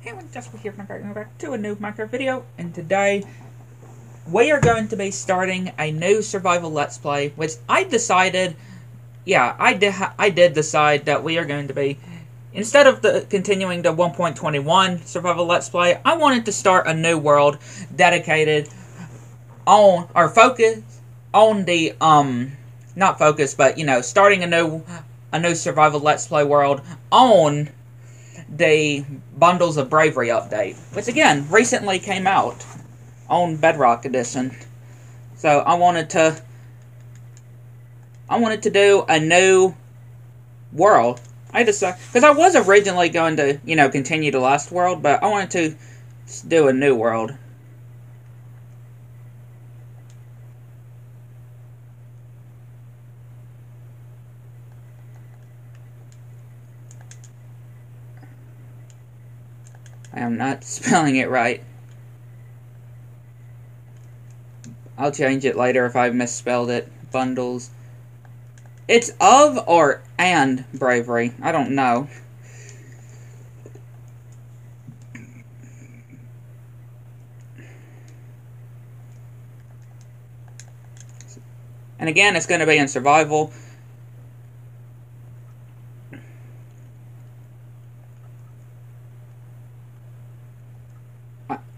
Hey, everyone, Jessica here from back to a new Minecraft video, and today we are going to be starting a new survival let's play, which I decided, I did decide that we are going to be, instead of continuing the 1.21 survival let's play, I wanted to start a new world dedicated on, or focus on the, not focus, but, starting a new survival let's play world on the Bundles of Bravery update, which again recently came out on Bedrock Edition. So I wanted to do a new world. I decided, because I was originally going to continue the last world, but I wanted to do a new world. I am not spelling it right. I'll change it later if I misspelled it. Bundles. It's of or and bravery. I don't know. And again, it's going to be in survival.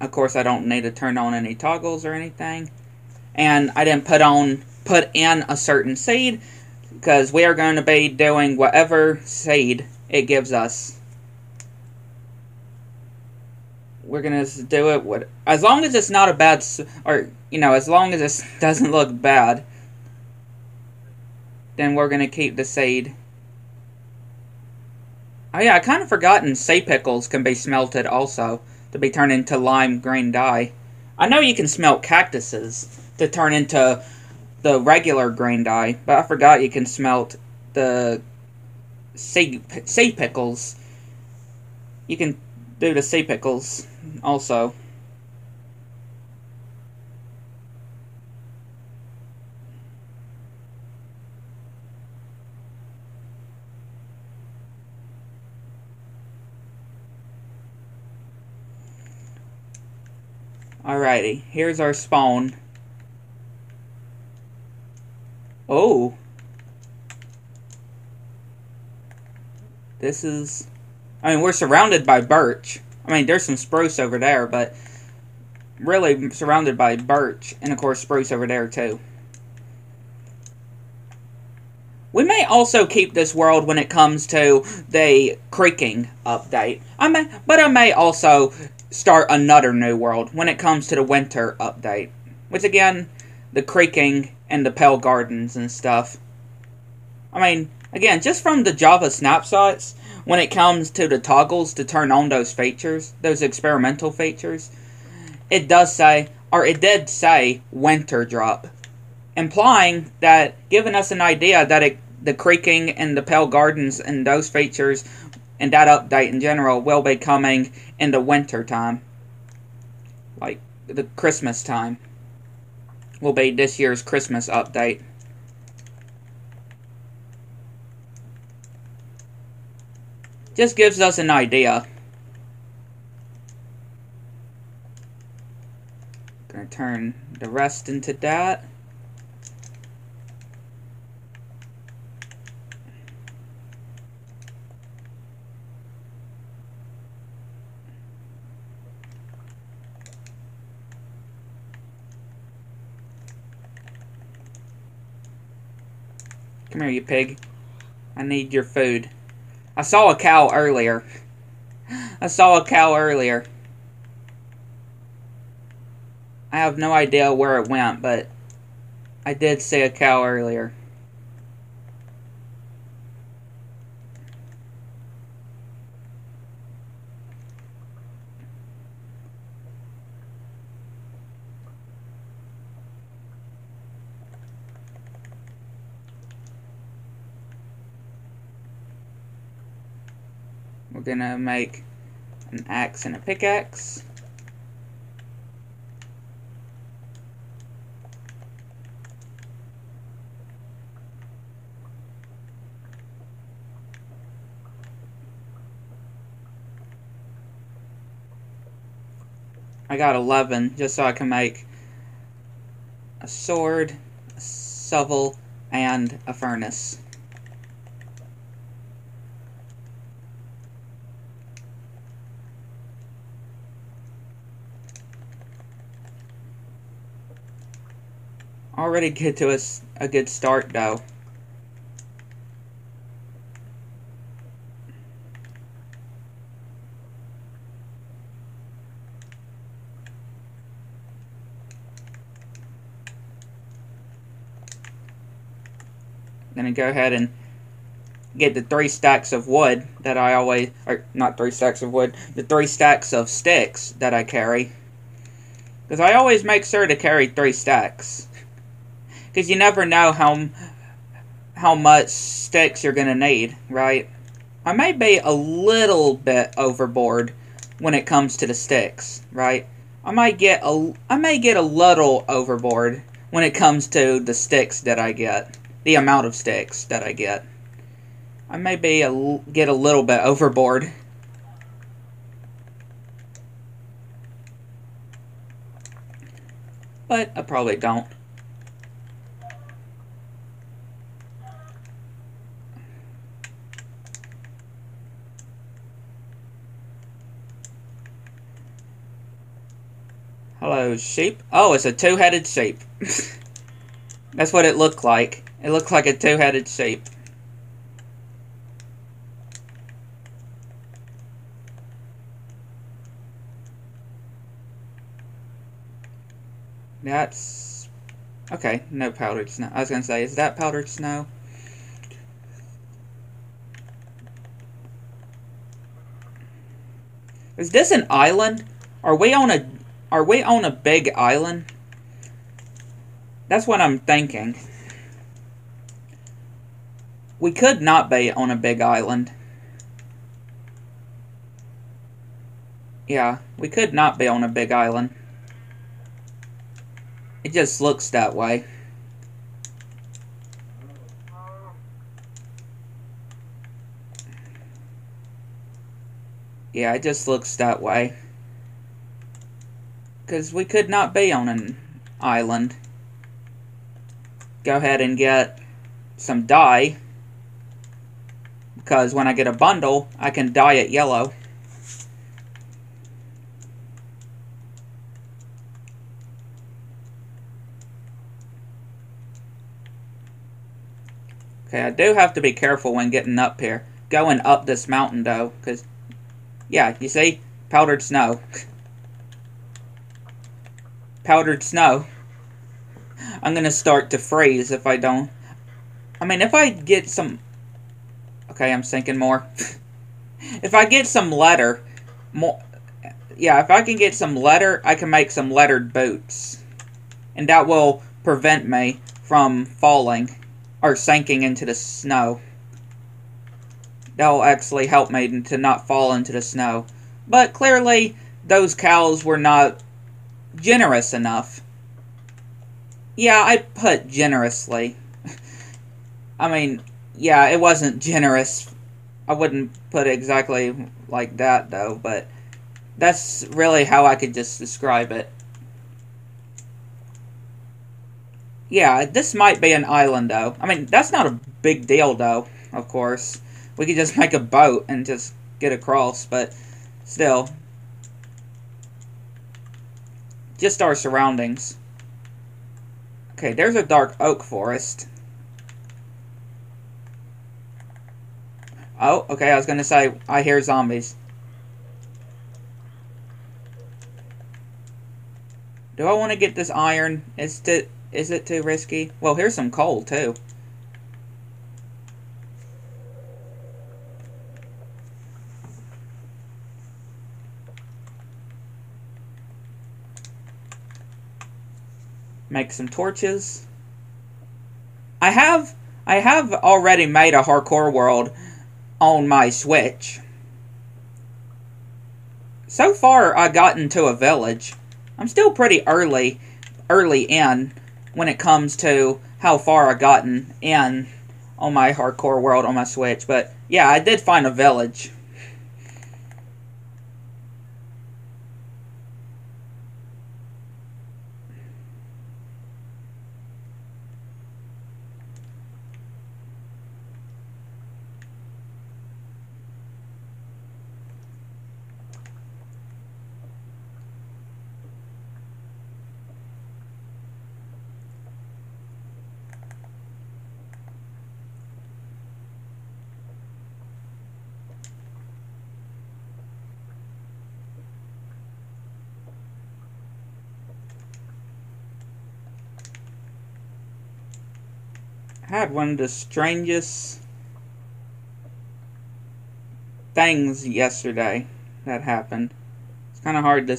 Of course, I don't need to turn on any toggles or anything. And I didn't put in a certain seed, because we are going to be doing whatever seed it gives us. We're going to do it with, as long as it's not a bad, or, as long as it doesn't look bad, then we're going to keep the seed. Oh yeah, I kind of forgotten sea pickles can be smelted also, to be turned into lime green dye. I know you can smelt cactuses to turn into the regular green dye, but I forgot you can smelt the sea pickles. You can do the sea pickles also. Alrighty, here's our spawn. Oh. This is... I mean, we're surrounded by birch. I mean, there's some spruce over there, but really surrounded by birch. And, of course, spruce over there, too. We may also keep this world when it comes to the creeking update. But I may also start another new world when it comes to the winter update. Which, again, the creeking and the pale gardens and stuff. I mean, again, just from the Java snapshots, when it comes to the toggles to turn on those features, those experimental features, it does say, or it did say, winter drop. Implying that, giving us an idea that the creeking and the pale gardens and those features and that update in general will be coming in the winter time. Like, the Christmas time will be this year's Christmas update. Just gives us an idea. Gonna turn the rest into that. Come here, you pig. I need your food. I saw a cow earlier. I have no idea where it went, but I did see a cow earlier. We're gonna make an axe and a pickaxe. I got 11 just so I can make a sword, a shovel, and a furnace. Already get to a good start though. Gonna go ahead and get the 3 stacks of wood that I always, or not 3 stacks of wood, the 3 stacks of sticks that I carry. Because I always make sure to carry 3 stacks. Because you never know how much sticks you're gonna need, right? I may be a little bit overboard when it comes to the sticks, right? I may get a little overboard when it comes to the sticks that I get. The amount of sticks that I get. I may get a little bit overboard. But I probably don't. Hello, sheep. Oh, it's a 2-headed sheep. That's what it looked like. It looked like a 2-headed sheep. That's... okay, no powdered snow. I was gonna say, is that powdered snow? Is this an island? Are we on a big island? That's what I'm thinking. We could not be on a big island. Yeah, we could not be on a big island. It just looks that way. Yeah, it just looks that way. Because we could not be on an island. Go ahead and get some dye. Because when I get a bundle, I can dye it yellow. Okay, I do have to be careful when getting up here. Going up this mountain, though, because, yeah, you see? Powdered snow. Powdered snow. I'm gonna start to freeze if I don't. I mean, if I get some... okay, I'm sinking more. If I get some leather, more... yeah, if I can get some leather, I can make some lettered boots. And that will prevent me from falling. Or sinking into the snow. That'll actually help me to not fall into the snow. But clearly, those cows were not generous enough. Yeah, I put generously. I mean, yeah, it wasn't generous. I wouldn't put it exactly like that, though, but that's really how I could just describe it. Yeah, this might be an island, though. I mean, that's not a big deal, though, of course. We could just make a boat and just get across, but still. Just our surroundings. Okay, there's a dark oak forest. Oh, okay, I was gonna say, I hear zombies. Do I want to get this iron? Is it too risky? Well, here's some coal, too. Make some torches. I have already made a hardcore world on my Switch. So far, I got into a village. I'm still pretty early in when it comes to how far I gotten in on my hardcore world on my Switch. But yeah, I did find a village. had one of the strangest things yesterday that happened. It's kind of hard to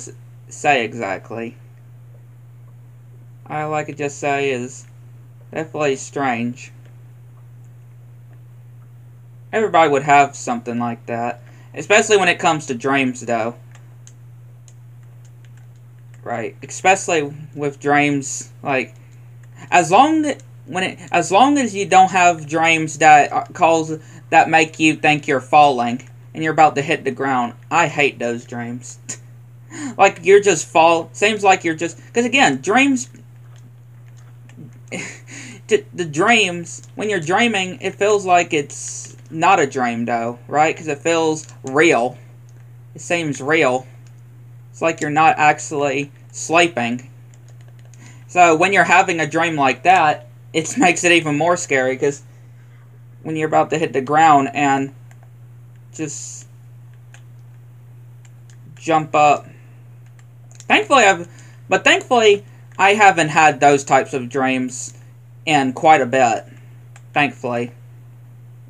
say exactly. All I could just say is definitely strange. Everybody would have something like that, especially when it comes to dreams, though. Right, especially with dreams, like as long as you don't have dreams that make you think you're falling and you're about to hit the ground. I hate those dreams. Like you're just seems like you're just, because again, dreams the dreams, when you're dreaming, it feels like it's not a dream though, right? Because it feels real. It seems real. It's like you're not actually sleeping. So when you're having a dream like that, it makes it even more scary, because when you're about to hit the ground and just jump up. Thankfully I haven't had those types of dreams in quite a bit. Thankfully.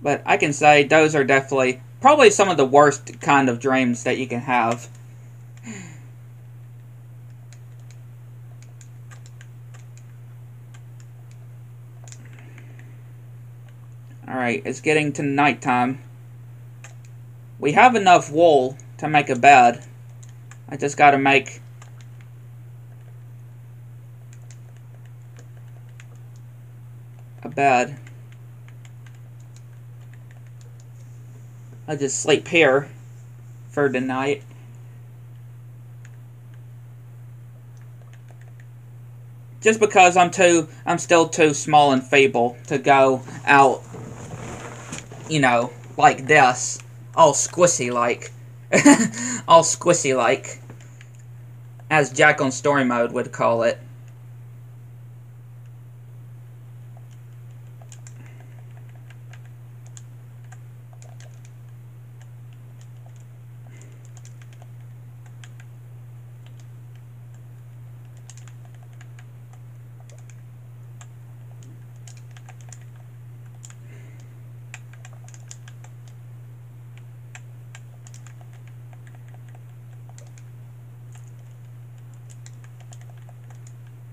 But I can say those are definitely probably some of the worst kind of dreams that you can have. Alright, it's getting to nighttime. We have enough wool to make a bed. I just gotta make a bed. I'll just sleep here for the night. Just because I'm still too small and feeble to go out, like this. All squishy like. All squishy like. As Jack on Story Mode would call it.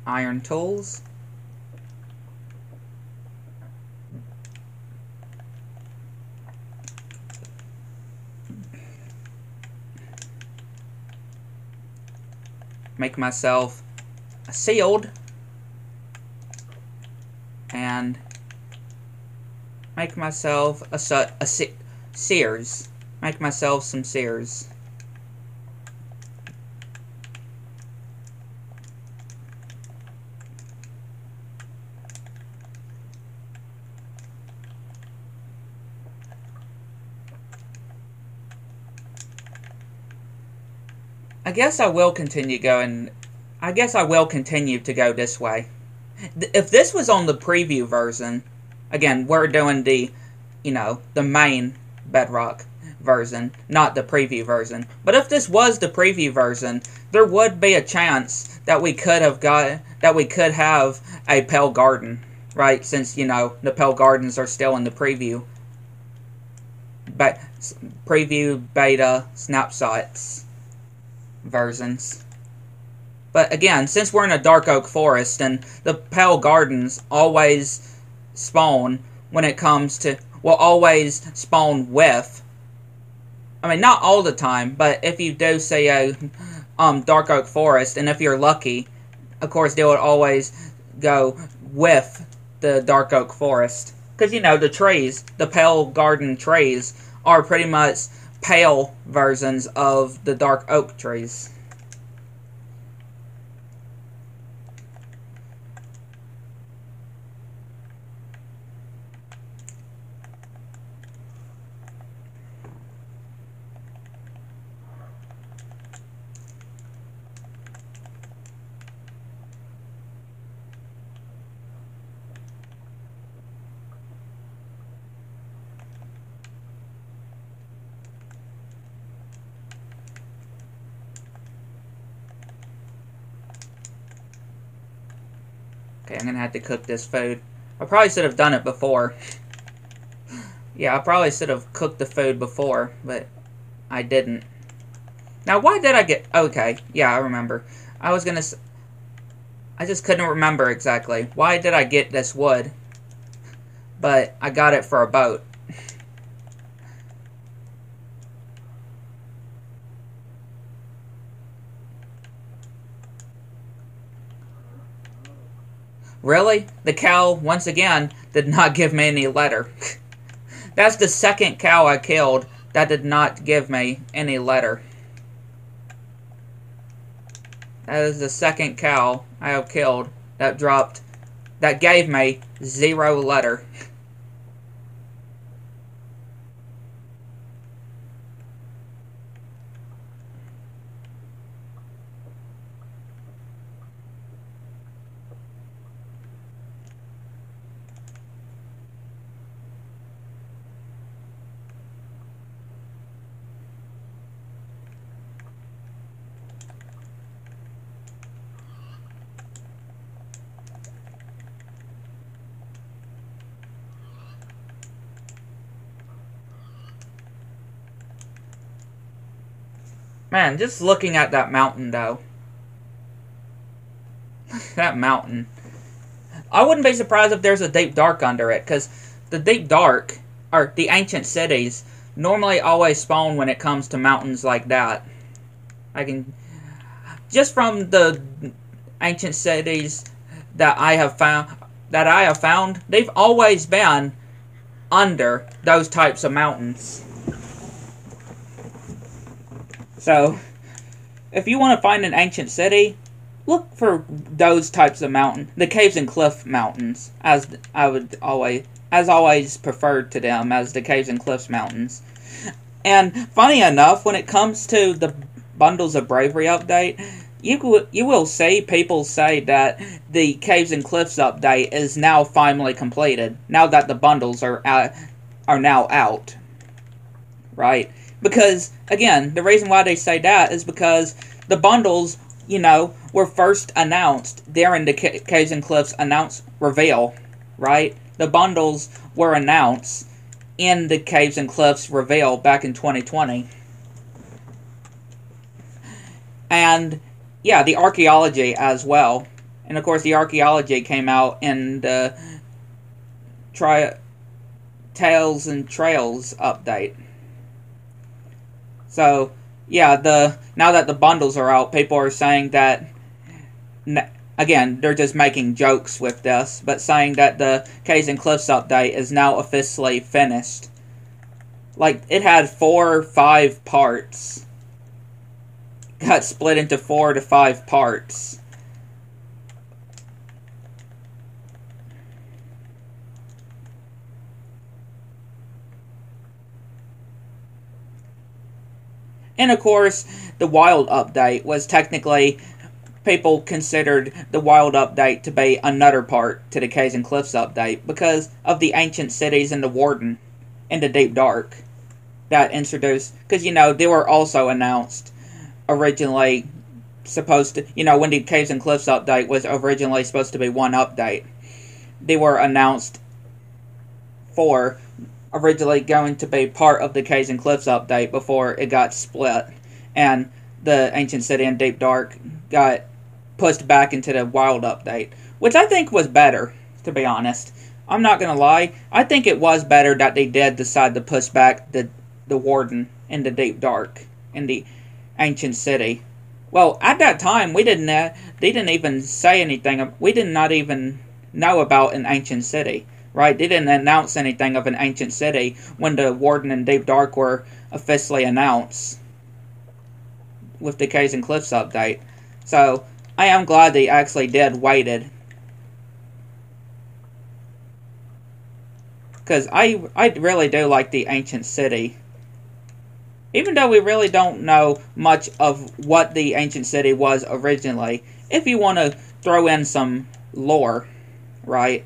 Iron tools. Make myself a shield. And make myself a shears. Make myself some shears. I guess I will continue to go this way. If this was on the preview version, again, we're doing the main Bedrock version, not the preview version. But if this was the preview version, there would be a chance that we could have a Pale Garden, right? Since, the Pale Gardens are still in the preview beta snapshots versions. But again, since we're in a dark oak forest and the Pale Gardens always spawn always spawn with, I mean, not all the time, but if you do say a dark oak forest, and if you're lucky, of course they would always go with the dark oak forest. Because, the Pale Garden trees are pretty much pale versions of the dark oak trees. Okay, I'm gonna have to cook this food. I probably should have done it before. Yeah, I probably should have cooked the food before, but I didn't. Now, why did I get... Okay, yeah, I remember. I was gonna... I just couldn't remember exactly. Why did I get this wood? But I got it for a boat. Really? The cow, once again, did not give me any letter. That's the second cow I killed that did not give me any letter. That is the second cow I have killed that gave me 0 letter. Man, just looking at that mountain, though. That mountain. I wouldn't be surprised if there's a deep dark under it, because the deep dark, or the ancient cities, normally always spawn when it comes to mountains like that. Just from the ancient cities that I have found, they've always been under those types of mountains. So, if you want to find an ancient city, look for those types of mountains. The caves and cliff mountains, as always preferred to them as the caves and cliffs mountains. And funny enough, when it comes to the Bundles of Bravery update, you will see people say that the caves and cliffs update is now finally completed, now that the bundles are now out, right? Because, again, the reason why they say that is because the bundles, were first announced during the Caves and Cliffs reveal, right? The bundles were announced in the Caves and Cliffs reveal back in 2020. And, yeah, the archaeology as well. And, of course, the archaeology came out in the Tales and Trails update. So, yeah, now that the bundles are out, people are saying that, again, they're just making jokes with this, but saying that the Caves and Cliffs update is now officially finished. Like, it had 4 or 5 parts. Got split into 4 to 5 parts. And of course, the Wild update was technically, people considered the Wild update to be another part to the Caves and Cliffs update because of the ancient cities in the Warden in the Deep Dark that introduced, because they were also announced originally supposed to, when the Caves and Cliffs update was originally supposed to be one update, they were announced for originally going to be part of the Caves and Cliffs update before it got split, and the Ancient City and Deep Dark got pushed back into the Wild update, which I think was better, to be honest. I'm not gonna lie, I think it was better that they did decide to push back the Warden in the Deep Dark in the Ancient City. Well, at that time, they didn't even say anything. We did not even know about an Ancient City. Right? They didn't announce anything of an ancient city when the Warden and Deep Dark were officially announced with the Caves and Cliffs update. So, I am glad they actually did waited. Because I really do like the ancient city. Even though we really don't know much of what the ancient city was originally, if you want to throw in some lore, right?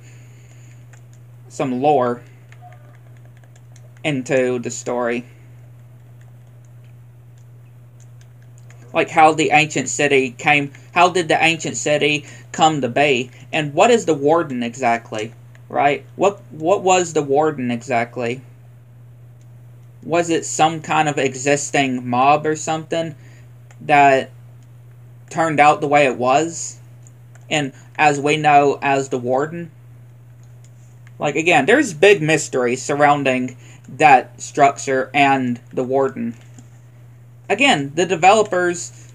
Some lore into the story. Like how the ancient city how did the ancient city come to be? And what is the Warden exactly? right? What was the warden exactly? Was it some kind of existing mob or something that turned out the way it was? And as we know as the warden? Like, again, there's big mystery surrounding that structure and the warden. Again, the developers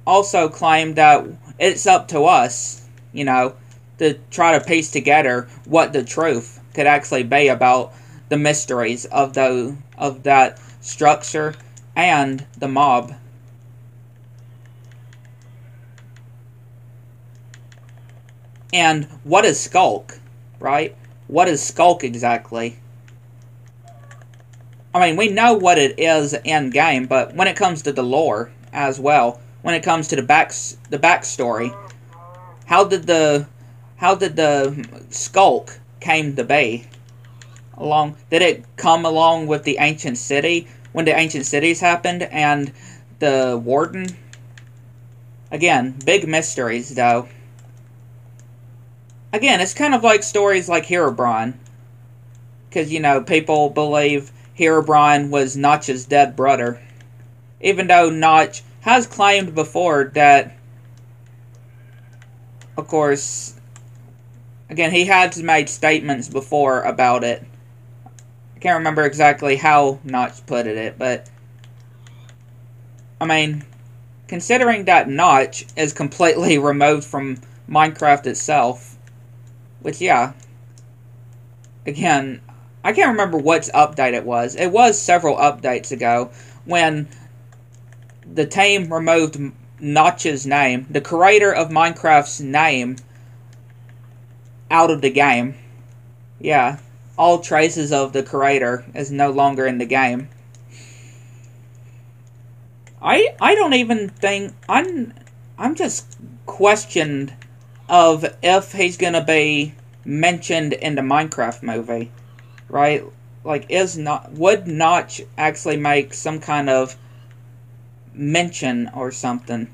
also claim that it's up to us, you know, to try to piece together what the truth could actually be about the mysteries of that structure and the mob. And what is Skulk, right? What is Skulk exactly? I mean, we know what it is in game, but when it comes to the lore as well, when it comes to the backstory, how did the Skulk came to be? Did it come along with the ancient city when the ancient cities happened and the warden? Again, big mysteries though. Again, it's kind of like stories like Herobrine, because you know people believe Herobrine was Notch's dead brother, even though Notch has claimed before that, of course, again, he has made statements before about it. I can't remember exactly how Notch put it, but I mean, considering that Notch is completely removed from Minecraft itself, which, yeah, again, I can't remember what update it was. It was several updates ago when the team removed Notch's name, the creator of Minecraft's name, out of the game. Yeah, all traces of the creator is no longer in the game. I don't even think I'm just questioned of if he's gonna be mentioned in the Minecraft movie, right? Like, would Notch actually make some kind of mention or something?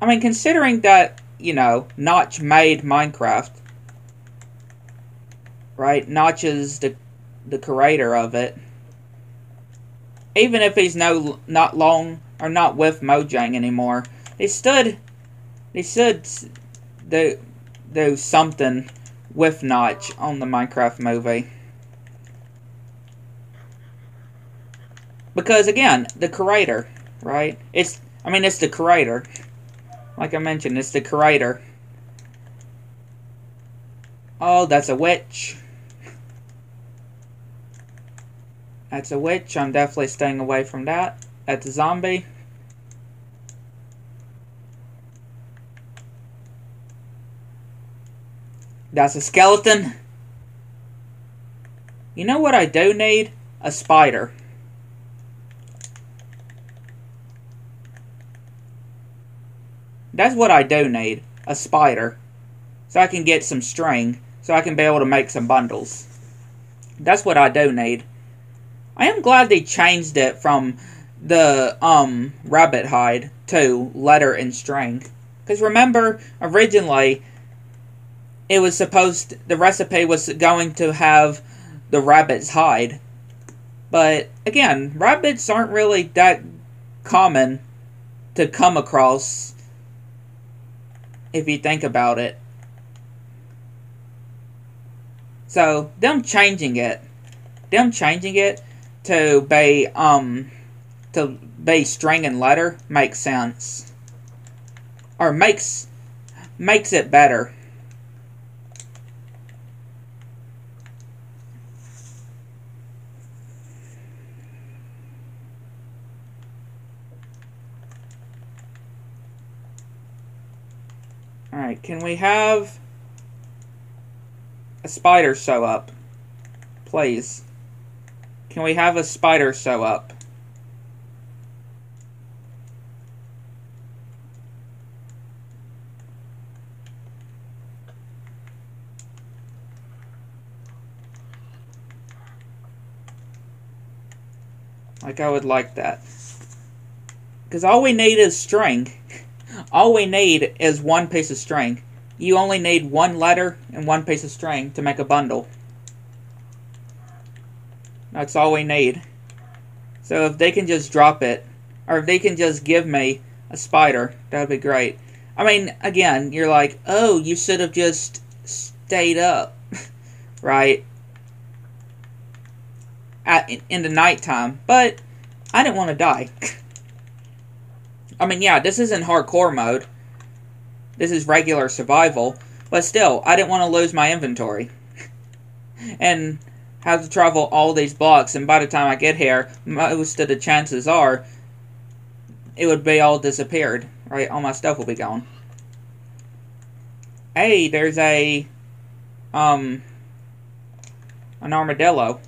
I mean, considering that, you know, Notch made Minecraft, right? Notch is the creator of it. Even if he's not with Mojang anymore, he should do something with Notch on the Minecraft movie. Because again, the creator, right? It's the creator. Like I mentioned, it's the creator. Oh, that's a witch. That's a witch. I'm definitely staying away from that. That's a zombie. That's a skeleton. You know what I do need? A spider. That's what I do need. A spider. So I can get some string. So I can be able to make some bundles. That's what I do need. I am glad they changed it from the rabbit hide to letter and string. Because remember, originally, the recipe was going to have the rabbit's hide. But, again, rabbits aren't really that common to come across, if you think about it. So, them changing it to be string and letter makes sense. Or makes it better. Alright, can we have a spider show up? Please. Can we have a spider show up? Like, I would like that. Because all we need is string. All we need is one piece of string. you only need one letter and one piece of string to make a bundle. That's all we need. So if they can just drop it, or if they can just give me a spider, that would be great. I mean, again, you're like, oh, you should have just stayed up, right? In the nighttime. But I didn't want to die. I mean, yeah, this isn't hardcore mode. This is regular survival. But still, I didn't want to lose my inventory. And have to travel all these blocks, and by the time I get here, most of the chances are it would be all disappeared, right? All my stuff will be gone. Hey, there's an armadillo.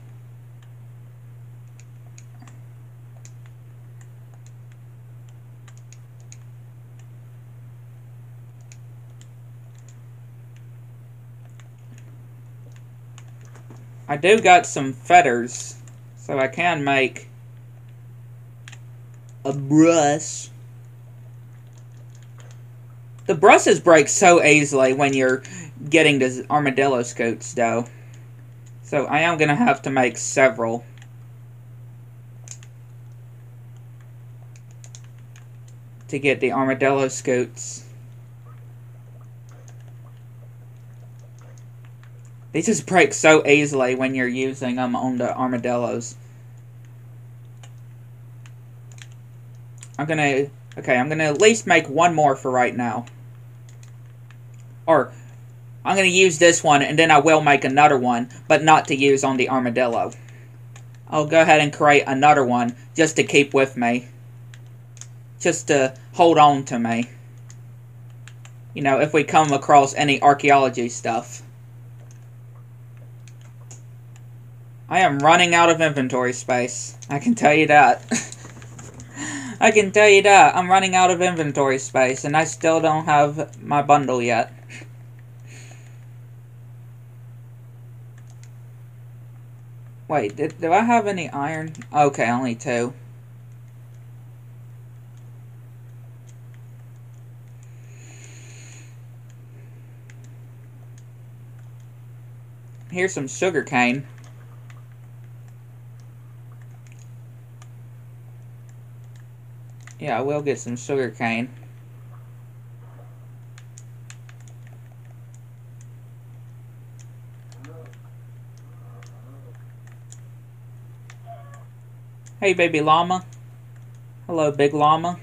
I do got some feathers, so I can make a brush. The brushes break so easily when you're getting the armadillo scoots, though. So I am going to have to make several. To get the armadillo scoots. They just break so easily when you're using them on the armadillos. I'm gonna at least make one more for right now. Or, I'm gonna use this one and then I will make another one, but not to use on the armadillo. I'll go ahead and create another one just to keep with me. Just to hold on to me. You know, if we come across any archaeology stuff. I am running out of inventory space. I can tell you that. I can tell you that. I'm running out of inventory space, and I still don't have my bundle yet. Wait, do I have any iron? Okay, only 2. Here's some sugar cane. Yeah, I will get some sugar cane. Hey, baby llama. Hello, big llama.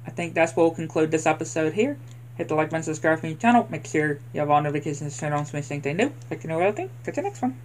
I think that's what will conclude this episode here. Hit the like button, subscribe to my channel. Make sure you have all notifications turned on so you see anything new. Like you know everything. Catch you next one.